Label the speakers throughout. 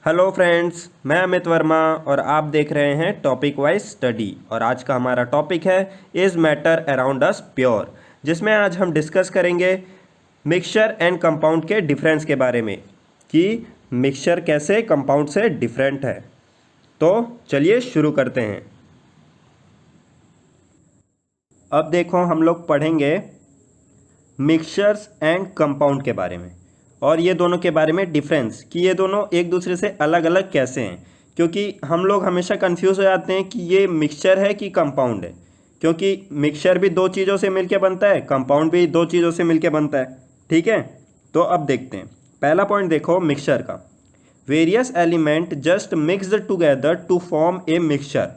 Speaker 1: Hello friends, मैं अमित वर्मा और आप देख रहे हैं टॉपिक वाइज स्टडी। और आज का हमारा टॉपिक है is matter around us pure, जिसमें आज हम डिस्कस करेंगे मिक्सचर एंड कंपाउंड के डिफरेंस के बारे में कि मिक्सचर कैसे कंपाउंड से डिफरेंट है। तो चलिए शुरू करते हैं। अब देखो, हम लोग पढ़ेंगे मिक्सचर्स एंड कंपाउंड के बारे में और ये दोनों के बारे में डिफरेंस कि ये दोनों एक दूसरे से अलग अलग कैसे हैं, क्योंकि हम लोग हमेशा कंफ्यूज हो जाते हैं कि ये मिक्सचर है कि कंपाउंड है, क्योंकि मिक्सचर भी दो चीज़ों से मिलके बनता है, कंपाउंड भी दो चीज़ों से मिलके बनता है। ठीक है, तो अब देखते हैं। पहला पॉइंट देखो मिक्सचर का, various element just mixed together to form a mixture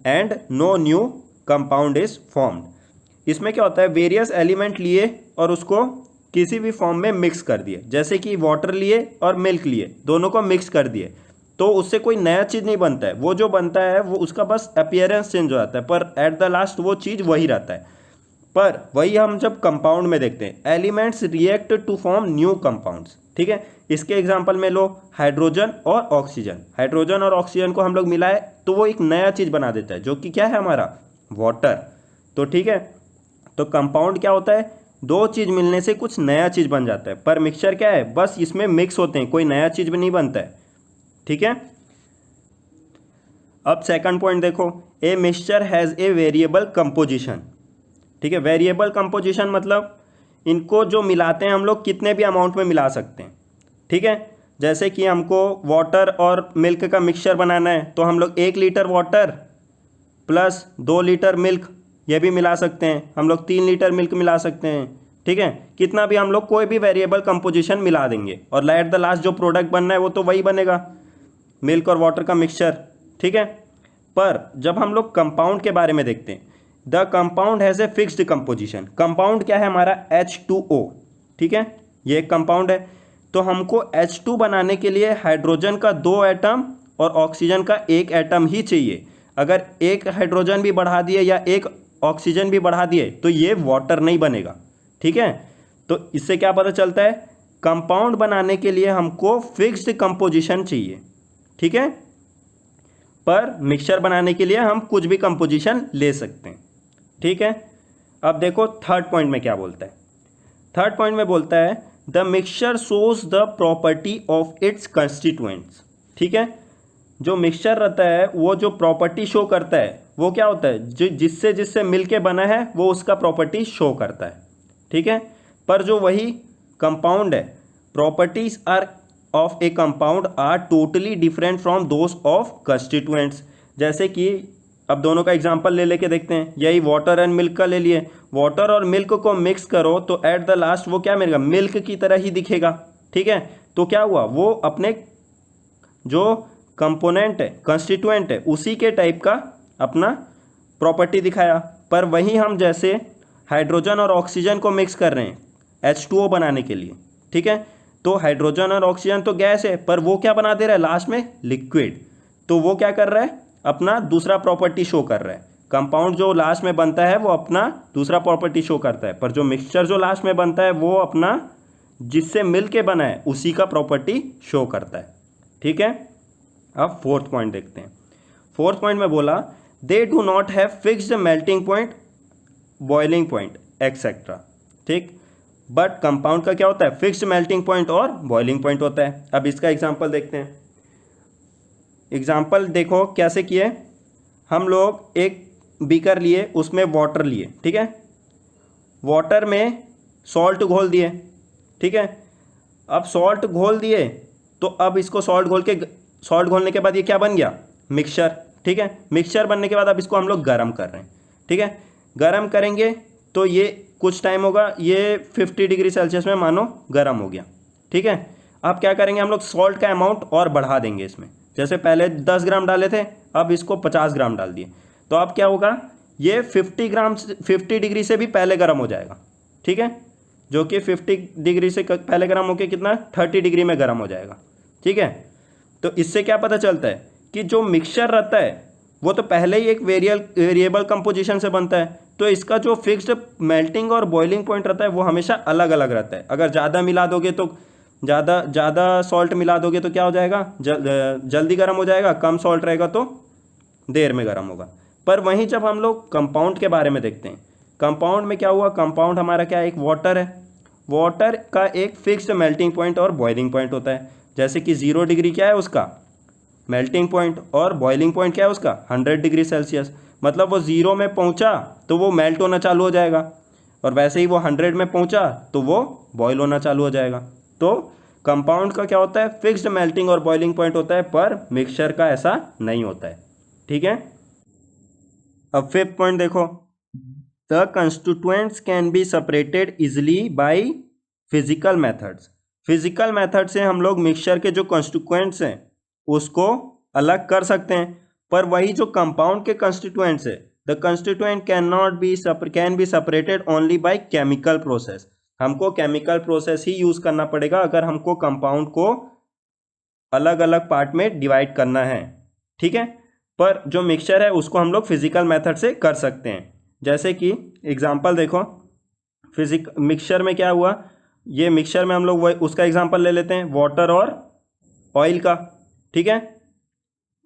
Speaker 1: and no new compound is formed. इसमें क्या होता है, वेरियस एलिमेंट लिए और उसको किसी भी फॉर्म में मिक्स कर दिए, जैसे कि वाटर लिए और मिल्क लिए, दोनों को मिक्स कर दिए, तो उससे कोई नया चीज़ नहीं बनता है। वो जो बनता है वो उसका बस अपीयरेंस चेंज हो जाता है, पर एट द लास्ट वो चीज़ वही रहता है। पर वही हम जब कंपाउंड में देखते हैं, elements react to form new compounds. ठीक है, इसके एग्जांपल में लो हाइड्रोजन और ऑक्सीजन। हाइड्रोजन और ऑक्सीजन को हम लोग मिलाए तो वो एक नया चीज़ बना देता है, जो कि क्या है हमारा वाटर। तो ठीक है, तो कंपाउंड क्या होता है, दो चीज़ मिलने से कुछ नया चीज़ बन जाता है। पर मिक्सचर क्या है, बस इसमें मिक्स होते हैं, कोई नया चीज़ भी नहीं बनता है। ठीक है, अब सेकंड पॉइंट देखो, a mixture has a variable composition. ठीक है, वेरिएबल कंपोजिशन मतलब इनको जो मिलाते हैं हम लोग कितने भी अमाउंट में मिला सकते हैं। ठीक है, जैसे कि हमको वाटर और मिल्क का मिक्सचर बनाना है तो हम लोग 1 litre water plus 2 litre milk ये भी मिला सकते हैं, हम लोग 3 लीटर मिल्क मिला सकते हैं। ठीक है, कितना भी हम लोग कोई भी वेरिएबल कंपोजिशन मिला देंगे और एट द लास्ट जो प्रोडक्ट बनना है वो तो वही बनेगा, मिल्क और वाटर का मिक्सचर। ठीक है, पर जब हम लोग कंपाउंड के बारे में देखते हैं, the compound has a fixed composition. Compound क्या है हमारा, H2O। ठीक है, ये एक कंपाउंड है, तो हमको H2 बनाने के लिए हाइड्रोजन का 2 एटम और ऑक्सीजन का 1 एटम ही चाहिए। अगर एक हाइड्रोजन भी बढ़ा दिए या एक ऑक्सीजन भी बढ़ा दिए तो ये वाटर नहीं बनेगा। ठीक है, तो इससे क्या पता चलता है, कंपाउंड बनाने के लिए हमको फिक्स्ड कंपोजिशन चाहिए। ठीक है, पर मिक्सचर बनाने के लिए हम कुछ भी कंपोजिशन ले सकते हैं। ठीक है, अब देखो थर्ड पॉइंट में क्या बोलता है। थर्ड पॉइंट में बोलता है the mixture shows the property of its constituents. ठीक है, जो मिक्सचर रहता है वो जो प्रॉपर्टी शो करता है वो क्या होता है, जो जिससे जिससे मिलके बना है वो उसका प्रॉपर्टी शो करता है। ठीक है, पर जो वही कंपाउंड है, properties are of a compound are totally different from those of constituents. जैसे कि अब दोनों का एग्जांपल ले लेके देखते हैं, यही वाटर एंड मिल्क का ले लिए, वाटर और मिल्क को मिक्स करो तो एट द लास्ट वो क्या मिलेगा, मिल्क की तरह ही दिखेगा। ठीक है, तो क्या हुआ, वो अपने जो कंपोनेंट है, कंस्टिट्यूएंट है, उसी के टाइप का अपना प्रॉपर्टी दिखाया। पर वहीं हम जैसे हाइड्रोजन और ऑक्सीजन को मिक्स कर रहे हैं H2O बनाने के लिए। ठीक है, तो हाइड्रोजन और ऑक्सीजन तो गैस है, पर वो क्या बना दे रहा है लास्ट में, लिक्विड। तो वो क्या कर रहा है, अपना दूसरा प्रॉपर्टी शो कर रहा है। कंपाउंड जो लास्ट में बनता है वो अपना दूसरा प्रॉपर्टी शो करता है, पर जो मिक्सचर जो लास्ट में बनता है वो अपना जिससे मिल के बना है उसी का प्रॉपर्टी शो करता है। ठीक है, अब फोर्थ पॉइंट देखते हैं। फोर्थ पॉइंट में बोला they do not have fixed melting point, boiling point etcetera. ठीक, बट कंपाउंड का क्या होता है, फिक्स्ड मेल्टिंग पॉइंट और बॉइलिंग पॉइंट होता है। अब इसका एग्जांपल देखते हैं। एग्जांपल देखो कैसे किए, हम लोग एक बीकर लिए, उसमें वाटर लिए। ठीक है, वाटर में सॉल्ट घोल दिए। ठीक है, अब सॉल्ट घोल दिए तो अब इसको सॉल्ट घोलने के बाद ये क्या बन गया, मिक्सचर। ठीक है, मिक्सचर बनने के बाद अब इसको हम लोग गर्म कर रहे हैं। ठीक है, गर्म करेंगे तो ये कुछ टाइम होगा, ये 50 डिग्री सेल्सियस में मानो गर्म हो गया। ठीक है, अब क्या करेंगे, हम लोग सॉल्ट का अमाउंट और बढ़ा देंगे इसमें। जैसे पहले 10 ग्राम डाले थे, अब इसको 50 ग्राम डाल दिए, तो अब क्या होगा, ये 50 डिग्री से भी पहले गर्म हो जाएगा। ठीक है, जो कि 50 डिग्री से पहले गर्म होकर कितना 30 डिग्री में गर्म हो जाएगा। ठीक है, तो इससे क्या पता चलता है कि जो मिक्सचर रहता है वो तो पहले ही एक वेरिएबल कंपोजिशन से बनता है, तो इसका जो फिक्स्ड मेल्टिंग और बॉइलिंग पॉइंट रहता है वो हमेशा अलग अलग रहता है। अगर ज़्यादा मिला दोगे तो ज़्यादा सॉल्ट मिला दोगे तो क्या हो जाएगा, जल्दी गर्म हो जाएगा, कम सॉल्ट रहेगा तो देर में गर्म होगा। पर वहीं जब हम लोग कंपाउंड के बारे में देखते हैं, कंपाउंड में क्या हुआ, कंपाउंड हमारा क्या है, एक वाटर है। वाटर का एक फिक्स्ड मेल्टिंग पॉइंट और बॉइलिंग पॉइंट होता है। जैसे कि 0 डिग्री क्या है उसका मेल्टिंग पॉइंट और बॉइलिंग पॉइंट क्या है उसका 100 डिग्री सेल्सियस। मतलब वो 0 में पहुंचा तो वो मेल्ट होना चालू हो जाएगा, और वैसे ही वो 100 में पहुंचा तो वो बॉयल होना चालू हो जाएगा। तो कंपाउंड का क्या होता है, फिक्स्ड मेल्टिंग और बॉइलिंग पॉइंट होता है, पर मिक्सचर का ऐसा नहीं होता है। ठीक है। अब 5th पॉइंट देखो, the constituents can be separated easily by physical methods. Physical method से हम लोग मिक्सचर के जो कंस्टिट्यूएंट्स हैं उसको अलग कर सकते हैं, पर वही जो कंपाउंड के कंस्टिट्यूएंट्स है, the constituent can be separated only by chemical process. हमको केमिकल प्रोसेस ही यूज करना पड़ेगा अगर हमको कंपाउंड को अलग अलग पार्ट में डिवाइड करना है। ठीक है। पर जो मिक्सचर है उसको हम लोग फिजिकल मेथड से कर सकते हैं। जैसे कि एग्जांपल देखो, मिक्सचर में क्या हुआ, ये मिक्सचर में हम लोग उसका एग्जांपल ले लेते हैं, वाटर और ऑयल का। ठीक है।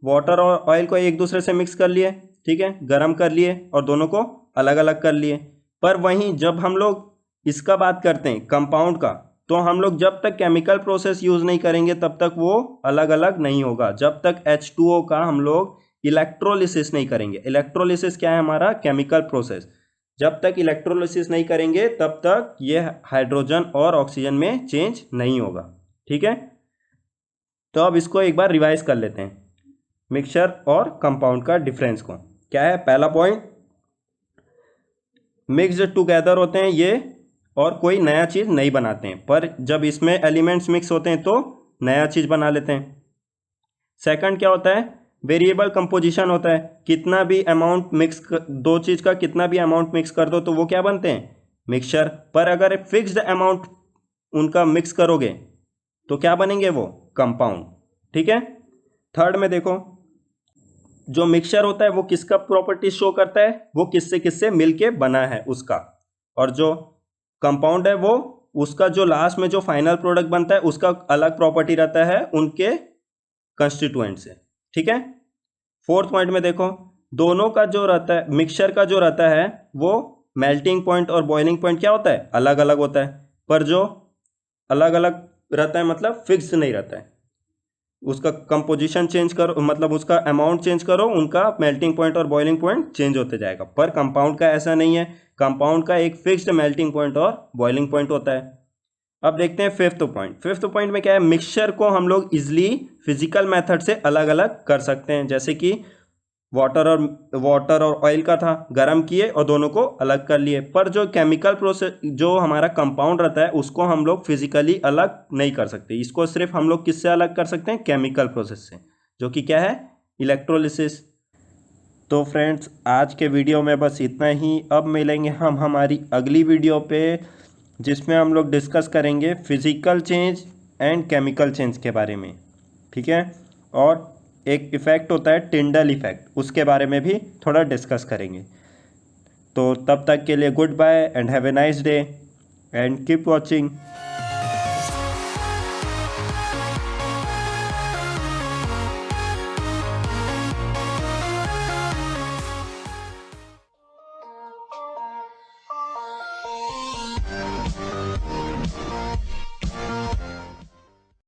Speaker 1: वाटर और ऑयल को एक दूसरे से मिक्स कर लिए, ठीक है, गरम कर लिए और दोनों को अलग अलग कर लिए। पर वहीं जब हम लोग इसका बात करते हैं कंपाउंड का, तो हम लोग जब तक केमिकल प्रोसेस यूज नहीं करेंगे तब तक वो अलग अलग नहीं होगा। जब तक H2O का हम लोग इलेक्ट्रोलिसिस नहीं करेंगे। इलेक्ट्रोलिसिस क्या है, हमारा केमिकल प्रोसेस। जब तक इलेक्ट्रोलिसिस नहीं करेंगे तब तक ये हाइड्रोजन और ऑक्सीजन में चेंज नहीं होगा। ठीक है। तो अब इसको एक बार रिवाइज कर लेते हैं, मिक्सचर और कंपाउंड का डिफरेंस को। क्या है पहला पॉइंट, मिक्स्ड टुगेदर होते हैं ये और कोई नया चीज़ नहीं बनाते हैं, पर जब इसमें एलिमेंट्स मिक्स होते हैं तो नया चीज़ बना लेते हैं। सेकंड क्या होता है, वेरिएबल कंपोजिशन होता है। कितना भी अमाउंट दो चीज़ का कितना भी अमाउंट मिक्स कर दो तो वो क्या बनते हैं, मिक्सचर। पर अगर फिक्स्ड अमाउंट उनका मिक्स करोगे तो क्या बनेंगे, वो कंपाउंड। ठीक है। थर्ड में देखो, जो मिक्सचर होता है वो किसका प्रॉपर्टी शो करता है, वो किससे किससे मिलके बना है उसका, और जो कंपाउंड है वो उसका जो लास्ट में जो फाइनल प्रोडक्ट बनता है उसका अलग प्रॉपर्टी रहता है उनके कंस्टिट्यूएंट से। ठीक है। फोर्थ पॉइंट में देखो, दोनों का जो रहता है, मिक्सचर का जो रहता है वो मेल्टिंग पॉइंट और बॉइलिंग पॉइंट क्या होता है, अलग अलग होता है। पर जो अलग अलग रहता है मतलब फिक्स नहीं रहता है, उसका कंपोजिशन चेंज करो मतलब उसका अमाउंट चेंज करो, उनका मेल्टिंग पॉइंट और बॉइलिंग पॉइंट चेंज होते जाएगा। पर कंपाउंड का ऐसा नहीं है, कंपाउंड का एक फिक्स्ड मेल्टिंग पॉइंट और बॉइलिंग पॉइंट होता है। अब देखते हैं फिफ्थ पॉइंट। फिफ्थ पॉइंट में क्या है, मिक्सचर को हम लोग इजिली फिजिकल मेथड से अलग अलग कर सकते हैं। जैसे कि वाटर और ऑयल का था, गर्म किए और दोनों को अलग कर लिए। पर जो केमिकल प्रोसेस जो हमारा कंपाउंड रहता है उसको हम लोग फिजिकली अलग नहीं कर सकते। इसको सिर्फ हम लोग किससे अलग कर सकते हैं, केमिकल प्रोसेस से, जो कि क्या है, इलेक्ट्रोलिसिस। तो फ्रेंड्स आज के वीडियो में बस इतना ही। अब मिलेंगे हम हमारी अगली वीडियो पे, जिसमें हम लोग डिस्कस करेंगे physical change and chemical change के बारे में। ठीक है। और एक इफ़ेक्ट होता है टिंडल इफ़ेक्ट, उसके बारे में भी थोड़ा डिस्कस करेंगे। तो तब तक के लिए goodbye and have a nice day and keep watching.